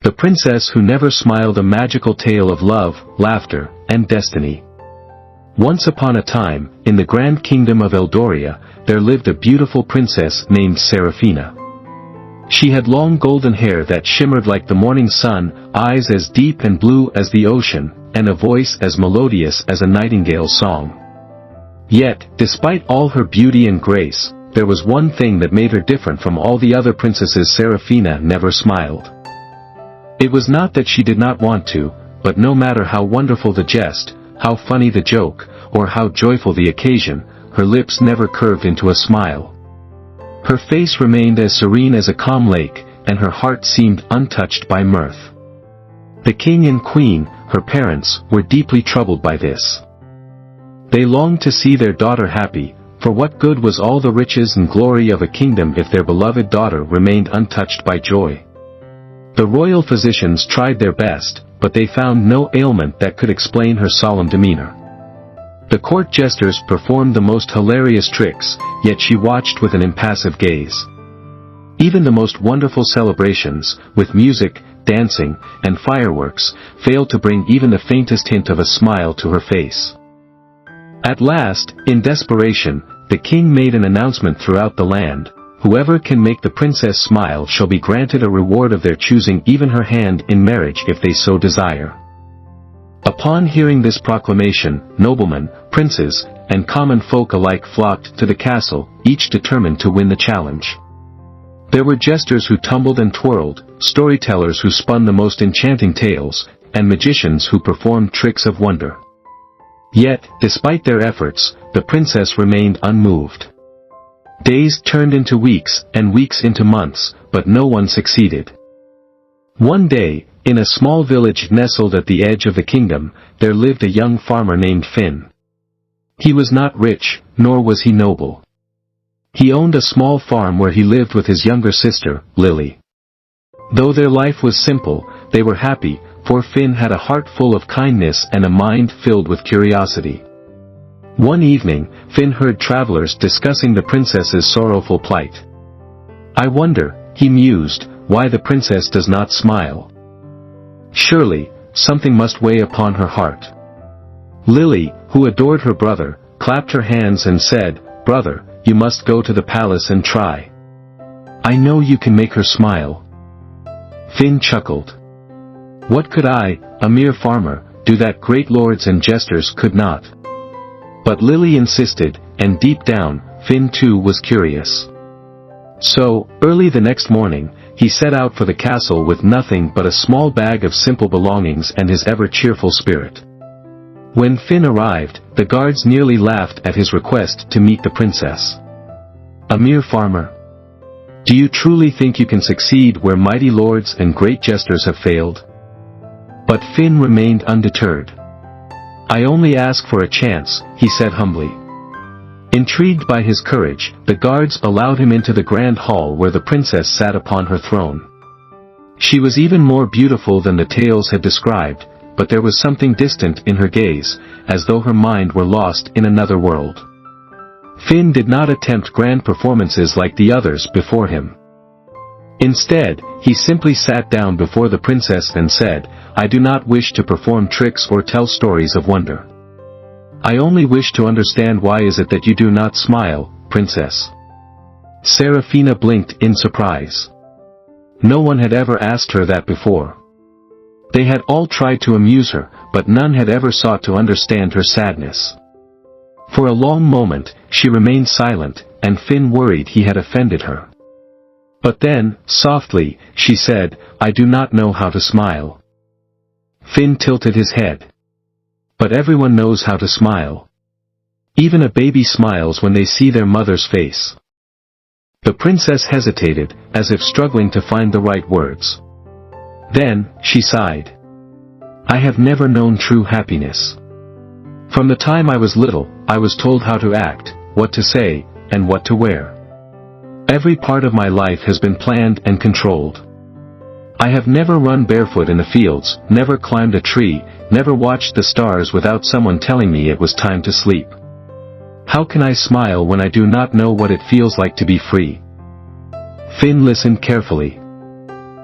The princess who never smiled, a magical tale of love, laughter, and destiny. Once upon a time, in the grand kingdom of Eldoria, there lived a beautiful princess named Serafina. She had long golden hair that shimmered like the morning sun, eyes as deep and blue as the ocean, and a voice as melodious as a nightingale's song. Yet, despite all her beauty and grace, there was one thing that made her different from all the other princesses. Serafina never smiled. It was not that she did not want to, but no matter how wonderful the jest, how funny the joke, or how joyful the occasion, her lips never curved into a smile. Her face remained as serene as a calm lake, and her heart seemed untouched by mirth. The king and queen, her parents, were deeply troubled by this. They longed to see their daughter happy, for what good was all the riches and glory of a kingdom if their beloved daughter remained untouched by joy? The royal physicians tried their best, but they found no ailment that could explain her solemn demeanor. The court jesters performed the most hilarious tricks, yet she watched with an impassive gaze. Even the most wonderful celebrations, with music, dancing, and fireworks, failed to bring even the faintest hint of a smile to her face. At last, in desperation, the king made an announcement throughout the land: whoever can make the princess smile shall be granted a reward of their choosing, even her hand in marriage if they so desire. Upon hearing this proclamation, noblemen, princes, and common folk alike flocked to the castle, each determined to win the challenge. There were jesters who tumbled and twirled, storytellers who spun the most enchanting tales, and magicians who performed tricks of wonder. Yet, despite their efforts, the princess remained unmoved. Days turned into weeks, and weeks into months, but no one succeeded. One day, in a small village nestled at the edge of the kingdom, there lived a young farmer named Finn. He was not rich, nor was he noble. He owned a small farm where he lived with his younger sister, Lily. Though their life was simple, they were happy, for Finn had a heart full of kindness and a mind filled with curiosity. One evening, Finn heard travelers discussing the princess's sorrowful plight. "I wonder," he mused, "why the princess does not smile. Surely, something must weigh upon her heart." Lily, who adored her brother, clapped her hands and said, "Brother, you must go to the palace and try. I know you can make her smile." Finn chuckled. "What could I, a mere farmer, do that great lords and jesters could not?" But Lily insisted, and deep down, Finn too was curious. So, early the next morning, he set out for the castle with nothing but a small bag of simple belongings and his ever-cheerful spirit. When Finn arrived, the guards nearly laughed at his request to meet the princess. "A mere farmer? Do you truly think you can succeed where mighty lords and great jesters have failed?" But Finn remained undeterred. "I only ask for a chance," he said humbly. Intrigued by his courage, the guards allowed him into the grand hall where the princess sat upon her throne. She was even more beautiful than the tales had described, but there was something distant in her gaze, as though her mind were lost in another world. Finn did not attempt grand performances like the others before him. Instead, he simply sat down before the princess and said, "I do not wish to perform tricks or tell stories of wonder. I only wish to understand why is it that you do not smile, princess." Serafina blinked in surprise. No one had ever asked her that before. They had all tried to amuse her, but none had ever sought to understand her sadness. For a long moment, she remained silent, and Finn worried he had offended her. But then, softly, she said, "I do not know how to smile." Finn tilted his head. But everyone knows how to smile. Even a baby smiles when they see their mother's face. The princess hesitated, as if struggling to find the right words. Then, she sighed. "I have never known true happiness. From the time I was little, I was told how to act, what to say, and what to wear. Every part of my life has been planned and controlled. I have never run barefoot in the fields, never climbed a tree, never watched the stars without someone telling me it was time to sleep. How can I smile when I do not know what it feels like to be free?" Finn listened carefully.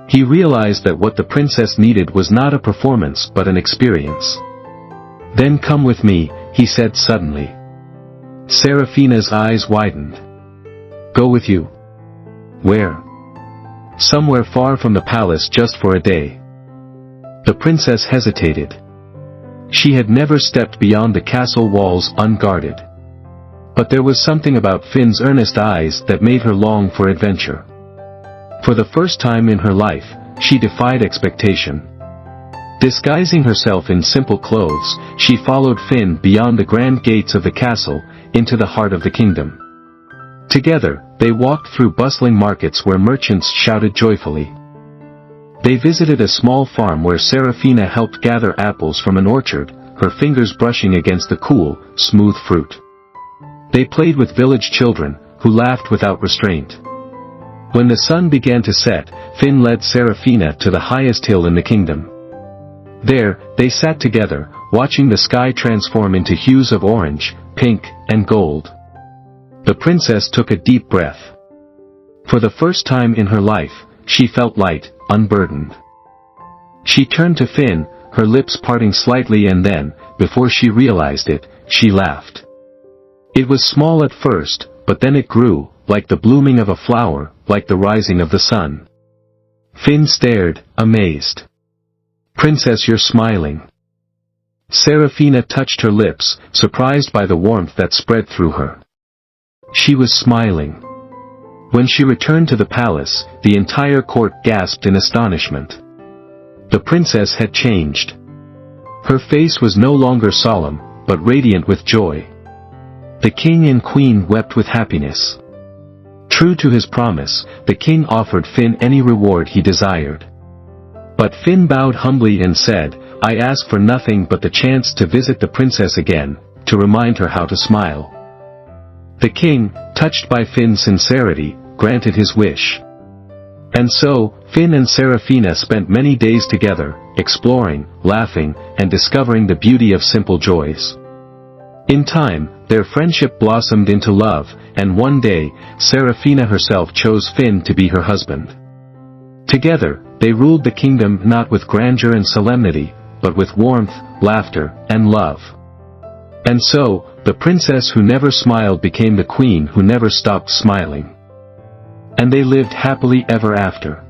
He realized that what the princess needed was not a performance but an experience. "Then come with me," he said suddenly. Serafina's eyes widened. "Go with you? Where?" "Somewhere far from the palace, just for a day." The princess hesitated. She had never stepped beyond the castle walls unguarded. But there was something about Finn's earnest eyes that made her long for adventure. For the first time in her life, she defied expectation. Disguising herself in simple clothes, she followed Finn beyond the grand gates of the castle, into the heart of the kingdom. Together, they walked through bustling markets where merchants shouted joyfully. They visited a small farm where Serafina helped gather apples from an orchard, her fingers brushing against the cool, smooth fruit. They played with village children, who laughed without restraint. When the sun began to set, Finn led Serafina to the highest hill in the kingdom. There, they sat together, watching the sky transform into hues of orange, pink, and gold. The princess took a deep breath. For the first time in her life, she felt light, unburdened. She turned to Finn, her lips parting slightly, and then, before she realized it, she laughed. It was small at first, but then it grew, like the blooming of a flower, like the rising of the sun. Finn stared, amazed. "Princess, you're smiling." Serafina touched her lips, surprised by the warmth that spread through her. She was smiling. When she returned to the palace, the entire court gasped in astonishment. The princess had changed. Her face was no longer solemn, but radiant with joy. The king and queen wept with happiness. True to his promise, the king offered Finn any reward he desired. But Finn bowed humbly and said, "I ask for nothing but the chance to visit the princess again, to remind her how to smile." The king, touched by Finn's sincerity, granted his wish. And so, Finn and Serafina spent many days together, exploring, laughing, and discovering the beauty of simple joys. In time, their friendship blossomed into love, and one day, Serafina herself chose Finn to be her husband. Together, they ruled the kingdom not with grandeur and solemnity, but with warmth, laughter, and love. And so, the princess who never smiled became the queen who never stopped smiling. And they lived happily ever after.